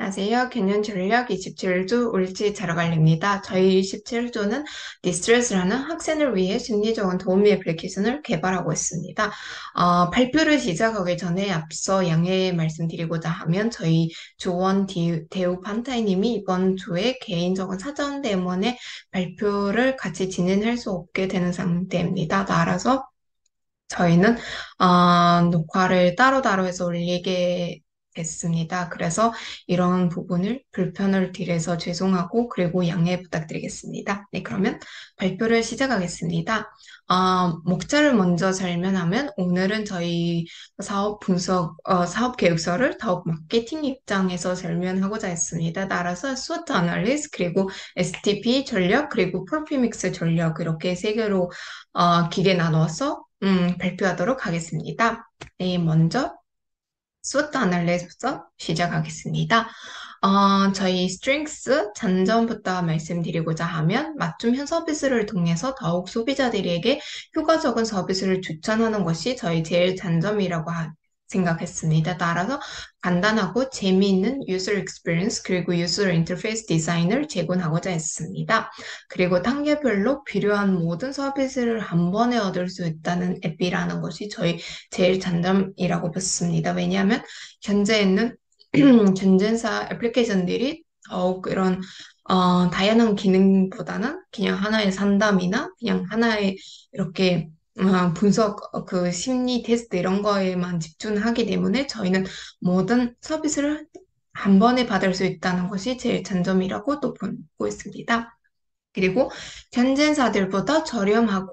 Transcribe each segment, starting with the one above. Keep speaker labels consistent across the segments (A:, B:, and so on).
A: 안녕하세요. 개년 전략 27주 울지 자라갈래입니다. 저희 27조는 디스트레스라는 학생을 위해 심리적인 도우미 애플리케이션을 개발하고 있습니다. 발표를 시작하기 전에 앞서 양해 말씀드리고자 하면 저희 조원 대우 판타이님이 이번 주에 개인적인 사전 때문에 발표를 같이 진행할 수 없게 되는 상태입니다. 따라서 저희는 녹화를 따로따로 해서 올리게 됐습니다. 그래서 이런 부분을 불편을 드려서 죄송하고 그리고 양해 부탁드리겠습니다. 네, 그러면 발표를 시작하겠습니다. 목차를 먼저 설명하면 오늘은 저희 사업 분석, 사업 계획서를 더욱 마케팅 입장에서 설명하고자 했습니다. 따라서 스워트 아날리스 그리고 STP 전략 그리고 프로필믹스 전략 이렇게 세 개로 길게 나눠서 발표하도록 하겠습니다. 네, 먼저 스워트 아날리즈부터 시작하겠습니다. 저희 스트렝스 장점부터 말씀드리고자 하면 맞춤형 서비스를 통해서 더욱 소비자들에게 효과적인 서비스를 추천하는 것이 저희 제일 장점이라고 생각했습니다. 따라서 간단하고 재미있는 유저 익스피리언스 그리고 유저 인터페이스 디자인을 제공하고자 했습니다. 그리고 단계별로 필요한 모든 서비스를 한 번에 얻을 수 있다는 앱이라는 것이 저희 제일 장점이라고 봤습니다. 왜냐하면 현재는 전전사 애플리케이션들이 더욱 이런 다양한 기능보다는 그냥 하나의 상담이나 그냥 하나의 이렇게 분석, 그 심리 테스트 이런 거에만 집중하기 때문에 저희는 모든 서비스를 한 번에 받을 수 있다는 것이 제일 장점이라고 또 보고 있습니다. 그리고 현지인사들보다 저렴한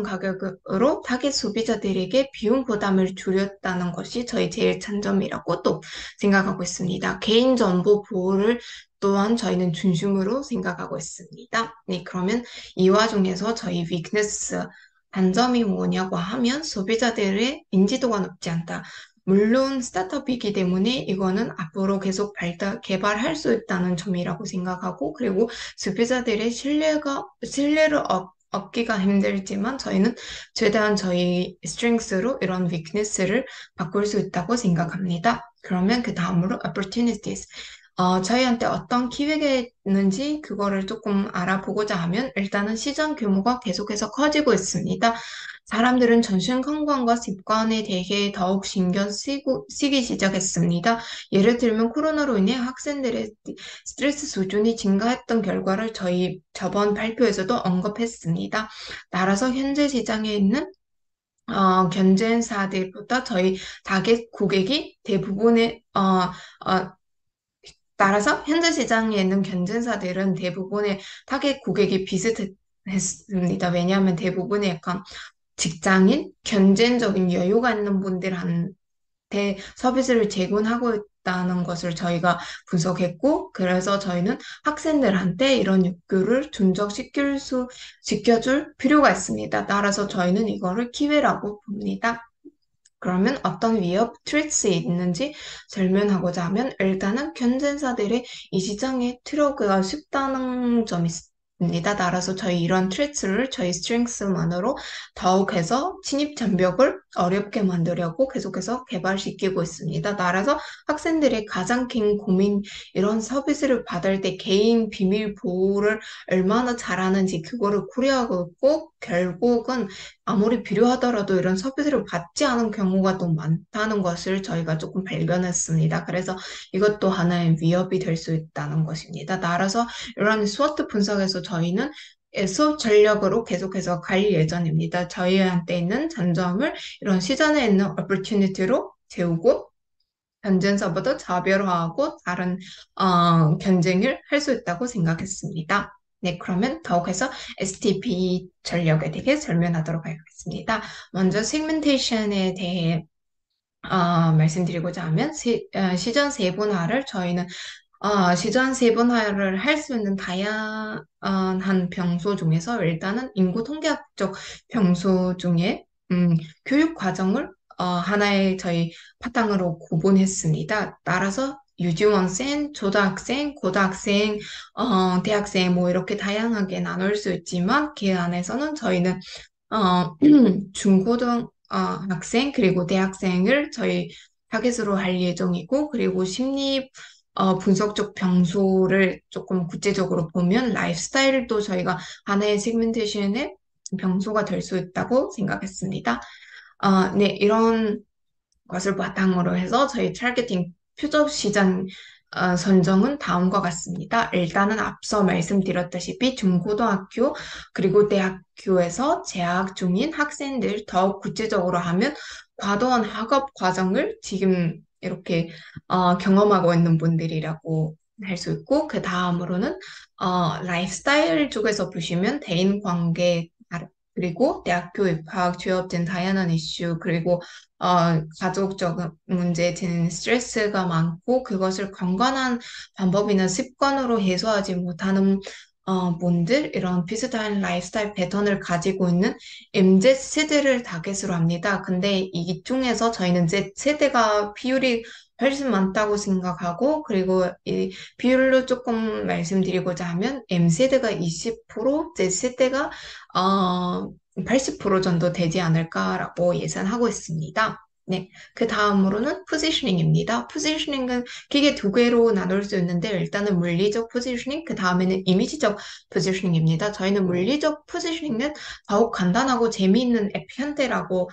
A: 가격으로 타겟 소비자들에게 비용 부담을 줄였다는 것이 저희 제일 장점이라고 또 생각하고 있습니다. 개인정보 보호를 또한 저희는 중심으로 생각하고 있습니다. 네, 그러면 이 와중에서 저희 위크네스 단점이 뭐냐고 하면 소비자들의 인지도가 높지 않다. 물론 스타트업이기 때문에 이거는 앞으로 계속 개발할 수 있다는 점이라고 생각하고, 그리고 소비자들의 신뢰를 얻기가 힘들지만 저희는 최대한 저희 스트렝스로 이런 위크니스를 바꿀 수 있다고 생각합니다. 그러면 그 다음으로 opportunities. 저희한테 어떤 기회가 있는지 그거를 조금 알아보고자 하면 일단은 시장 규모가 계속해서 커지고 있습니다. 사람들은 전신 건강과 습관에 대해 더욱 쓰기 시작했습니다. 예를 들면 코로나로 인해 학생들의 스트레스 수준이 증가했던 결과를 저희 저번 발표에서도 언급했습니다. 따라서 현재 시장에 있는 경쟁사들보다 저희 타겟 고객이 대부분의 따라서 현재 시장에 있는 경쟁사들은 대부분의 타겟 고객이 비슷했습니다. 왜냐하면 대부분의 약간 직장인, 경쟁적인 여유가 있는 분들한테 서비스를 제공하고 있다는 것을 저희가 분석했고, 그래서 저희는 학생들한테 이런 욕구를 지켜줄 필요가 있습니다. 따라서 저희는 이거를 기회라고 봅니다. 그러면 어떤 위협, 트레이스 있는지 설명하고자 하면 일단은 경쟁사들이 이 시장에 들어오기가 쉽다는 점이 있습니다. 따라서 저희 이런 트레이스를 저희 스트렝스만으로 더욱 해서 진입 장벽을 어렵게 만들려고 계속해서 개발시키고 있습니다. 따라서 학생들의 가장 큰 고민, 이런 서비스를 받을 때 개인 비밀 보호를 얼마나 잘하는지 그거를 고려하고 있고 결국은 아무리 필요하더라도 이런 서비스를 받지 않은 경우가 또 많다는 것을 저희가 조금 발견했습니다. 그래서 이것도 하나의 위협이 될 수 있다는 것입니다. 따라서 이런 스워트 분석에서 저희는 수업 전략으로 계속해서 갈 예정입니다. 저희한테 있는 장점을 이런 시장에 있는 opportunity로 재우고 경쟁사보다 차별화하고 다른 경쟁을 할 수 있다고 생각했습니다. 네, 그러면 더욱해서 STP 전략에 대해 설명하도록 하겠습니다. 먼저 세그멘테이션에 대해 말씀드리고자 하면 시장 세분화를 저희는 시장 세분화를 할 수 있는 다양한 병소 중에서 일단은 인구 통계학적 병소 중에 교육 과정을 하나의 저희 바탕으로 구분했습니다. 따라서 유치원생, 초등학생, 고등학생, 대학생 뭐 이렇게 다양하게 나눌 수 있지만 그 안에서는 저희는 중고등 학생 그리고 대학생을 저희 타겟으로 할 예정이고, 그리고 심리 분석적 병소를 조금 구체적으로 보면 라이프스타일도 저희가 하나의 세그멘테이션의 병소가 될 수 있다고 생각했습니다. 네, 이런 것을 바탕으로 해서 저희 타겟팅 표적 시장 선정은 다음과 같습니다. 일단은 앞서 말씀드렸다시피 중고등학교 그리고 대학교에서 재학 중인 학생들 더욱 구체적으로 하면 과도한 학업 과정을 지금 이렇게 경험하고 있는 분들이라고 할 수 있고 그 다음으로는 라이프스타일 쪽에서 보시면 대인 관계 그리고 대학교 입학, 취업 등 다양한 이슈, 그리고 가족적 문제에 드는 스트레스가 많고 그것을 건강한 방법이나 습관으로 해소하지 못하는 분들, 이런 비슷한 라이프스타일 패턴을 가지고 있는 MZ 세대를 타겟으로 합니다. 근데 이 중에서 저희는 Z 세대가 비율이 훨씬 많다고 생각하고, 그리고 이 비율로 조금 말씀드리고자 하면 M세대가 20%, Z세대가 80% 정도 되지 않을까라고 예상하고 있습니다. 네. 그 다음으로는 포지셔닝입니다. 포지셔닝은 크게 두 개로 나눌 수 있는데, 일단은 물리적 포지셔닝, 그 다음에는 이미지적 포지셔닝입니다. 저희는 물리적 포지셔닝은 더욱 간단하고 재미있는 앱 현대라고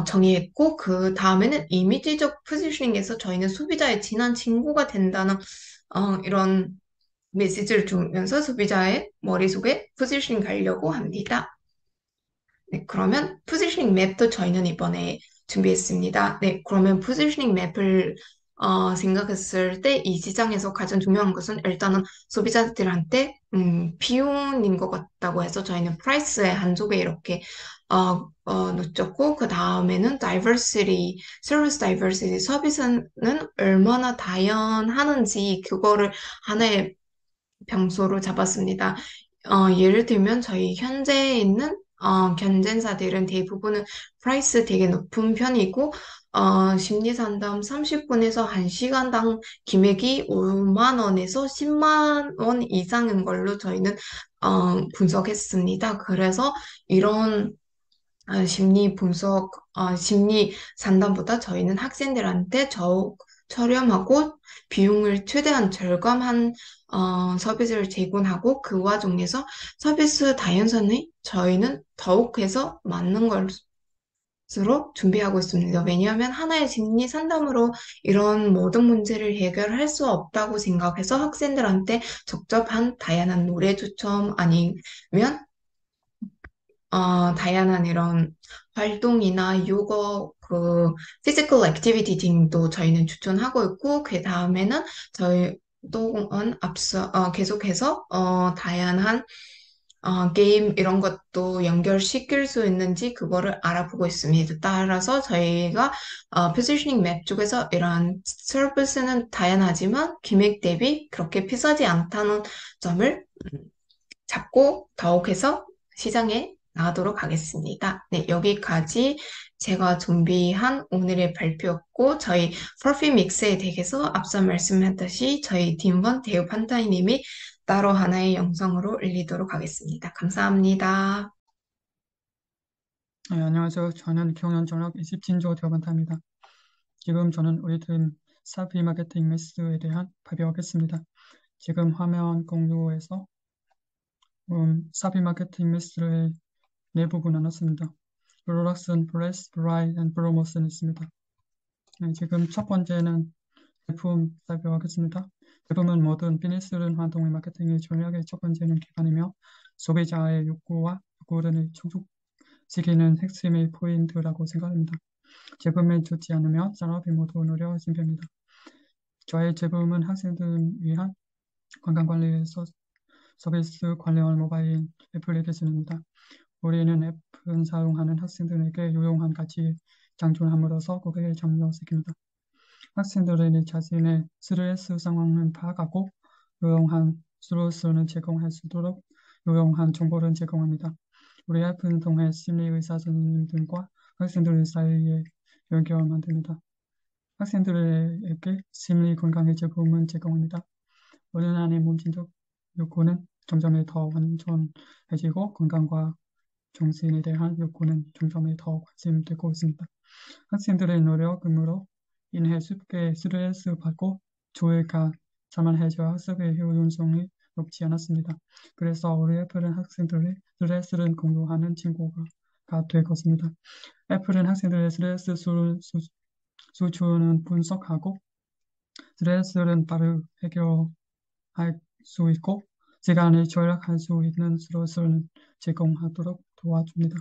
A: 정의했고, 그 다음에는 이미지적 포지셔닝에서 저희는 소비자의 친한 친구가 된다는 이런 메시지를 주면서 소비자의 머릿속에 포지셔닝 가려고 합니다. 네, 그러면 포지셔닝 맵도 저희는 이번에 준비했습니다. 네, 그러면 포지셔닝 맵을 생각했을 때 이 시장에서 가장 중요한 것은 일단은 소비자들한테 비용인 것 같다고 해서 저희는 프라이스에 한 쪽에 이렇게 놓쳤고 그 다음에는 다이버시티, 서비스 다이버시티, 서비스는 얼마나 다양하는지 그거를 하나의 병소로 잡았습니다. 예를 들면 저희 현재 있는 경쟁사들은 대부분은 프라이스 되게 높은 편이고 심리 상담 30분에서 1시간당 금액이 5만 원에서 10만 원 이상인 걸로 저희는 분석했습니다. 그래서 이런 심리 분석, 심리 상담보다 저희는 학생들한테 더욱 저렴하고 비용을 최대한 절감한 서비스를 제공하고 그 와중에서 서비스 다양성이 저희는 더욱해서 맞는 것으로 준비하고 있습니다. 왜냐하면 하나의 심리 상담으로 이런 모든 문제를 해결할 수 없다고 생각해서 학생들한테 적절한 다양한 노래 추천 아니면 다양한 이런 활동이나 요가, 피지컬 액티비티 등도 저희는 추천하고 있고, 그 다음에는 저희 또한 계속해서, 다양한, 게임 이런 것도 연결시킬 수 있는지 그거를 알아보고 있습니다. 따라서 저희가, 포지셔닝 맵 쪽에서 이런 서비스는 다양하지만 금액 대비 그렇게 비싸지 않다는 점을 잡고 더욱해서 시장에 나가도록 하겠습니다. 네, 여기까지 제가 준비한 오늘의 발표였고, 저희 퍼피 믹스에 대해서 앞서 말씀했듯이 저희 팀원 대우 판타이님이 따로 하나의 영상으로 올리도록 하겠습니다. 감사합니다.
B: 네, 안녕하세요. 저는 경영전략 20진조 대원타입니다. 지금 저는 우리 팀 사비 마케팅 매스에 대한 발표하겠습니다. 지금 화면 공유해서 사비 마케팅 매스를 네 부분 나눴습니다. 프로덕션, 프레스, 브라이, 앤 프로모션 있습니다. 네, 지금 첫 번째는 제품 발표하겠습니다. 제품은 모든 비즈니스 활동의 마케팅의 전략의 첫 번째는 기반이며 소비자의 욕구와 요구를 충족시키는 핵심의 포인트라고 생각합니다. 제품이 좋지 않으면 산업이 모두 어려워진 편입니다. 저희 제품은 학생들을 위한 건강관리 서비스 관련 모바일 애플리케이션입니다. 우리는 앱을 사용하는 학생들에게 유용한 가치 장전함으로써 고객을 참여시킵니다. 학생들이 자신의 스트레스 상황을 파악하고 유용한 솔루션을 제공할 수 있도록 유용한 정보를 제공합니다. 우리 앱을 통해 심리의사 선생님 등과 학생들 사이에 연결을 만듭니다. 학생들에게 심리 건강의 제품을 제공합니다. 5년 안에 몸진적 욕구는 점점 더 완전해지고 건강과 정신에 대한 욕구는 점점 더 관심되고 있습니다. 학생들의 노력으로 인해 쉽게 스트레스 받고 조회가 자만해져 학습의 효율성이 높지 않았습니다. 그래서 우리 애플은 학생들의 스트레스를 공유하는 친구가 될 것입니다. 애플은 학생들의 스트레스 수준을 분석하고 스트레스를 바로 해결할 수 있고 시간을 절약할 수 있는 스로스를 제공하도록 도와줍니다.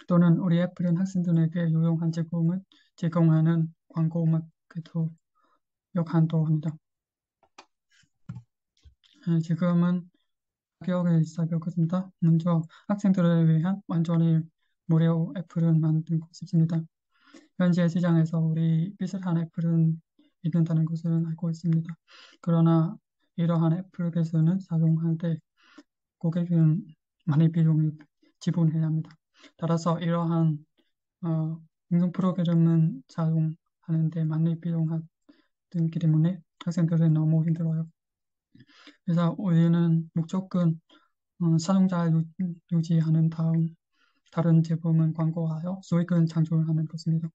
B: 또는 우리 애플은 학생들에게 유용한 제품을 제공하는 광고 마케터 역할도 합니다. 지금은 가격을 살펴보겠습니다. 먼저 학생들을 위한 완전히 무료 애플을 만들고 싶습니다. 현재 시장에서 우리 비슷한 애플은 있는다는 것을 알고 있습니다. 그러나 이러한 애플리케이션을 사용할 때 고객은 많이 비용을 지불해야 합니다. 따라서 이러한 응용 프로그램은 사용하는데 많이 비용하기 때문에 학생들은 너무 힘들어요. 그래서 우리는 무조건 사용자 유지하는 다음 다른 제품은 광고하여 수익을 창출하는 것입니다.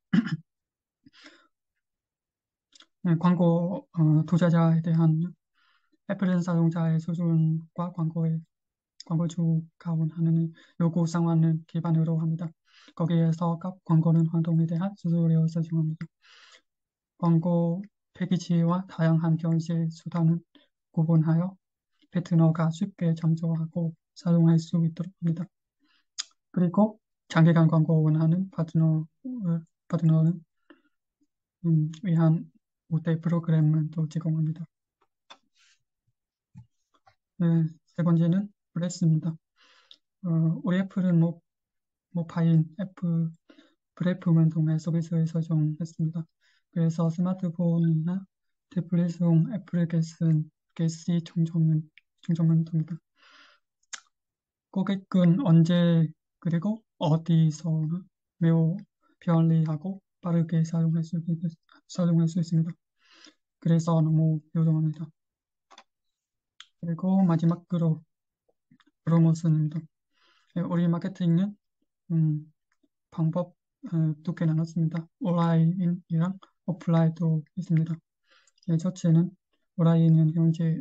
B: 광고 투자자에 대한 애플은 사용자의 수준과 광고주 가원하는 요구 상황을 기반으로 합니다. 거기에서 각 광고는 활동에 대한 수수료를 설정합니다. 광고 패키지와 다양한 변실 수단을 구분하여 파트너가 쉽게 참조하고 사용할 수 있도록 합니다. 그리고 장기간 광고 원하는 파트너는 위한 우대 프로그램을 또 제공합니다. 네, 세 번째는 브레스입니다. 우리 애플은 모바일 애플 플랫폼을 통해 서비스를 설정했습니다. 그래서 스마트폰이나 태블릿용 애플리케이션 게시 충전은 됩니다. 고객은 언제 그리고 어디서나 매우 편리하고 빠르게 사용할 수 있습니다. 그래서 너무 유용합니다. 그리고 마지막으로 프로모션입니다. 우리 마케팅은 방법 두 개 나눴습니다. 온라인이랑 오프라인도 있습니다. 첫째는 온라인은 현재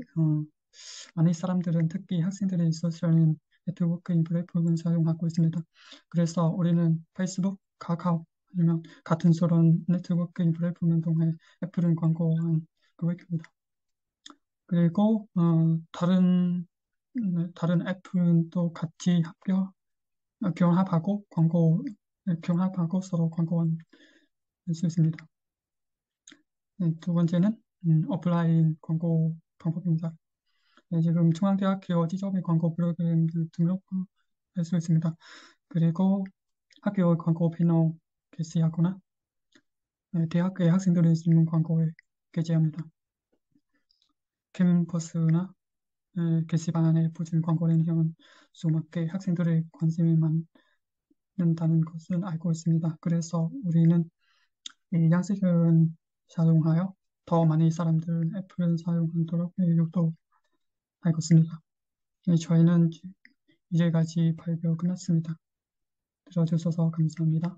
B: 많은 사람들은 특히 학생들이 소셜 네트워크인 플랫폼을 사용하고 있습니다. 그래서 우리는 페이스북, 카카오 아니면 같은 소셜 네트워크인 플랫폼을 통해 애플은 광고한 고객입니다. 그리고 다른 애플은 또 같이 경합하고 서로 광고할 수 있습니다. 네, 두 번째는 오프라인 광고 방법입니다. 네, 지금 중앙대학교 지점의 광고 프로그램을 등록할 수 있습니다. 그리고 학교 광고 패널 게시하거나 대학교의 학생들이 쓰는 광고에 게재합니다. 캠퍼스나 게시판에 붙인 광고는 현 수맞게 학생들의 관심이 많다는 것을 알고 있습니다. 그래서 우리는 이 양식을 사용하여 더 많은 사람들은 애플을 사용하도록 유도하고 있습니다. 저희는 이제까지 발표 끝났습니다. 들어주셔서 감사합니다.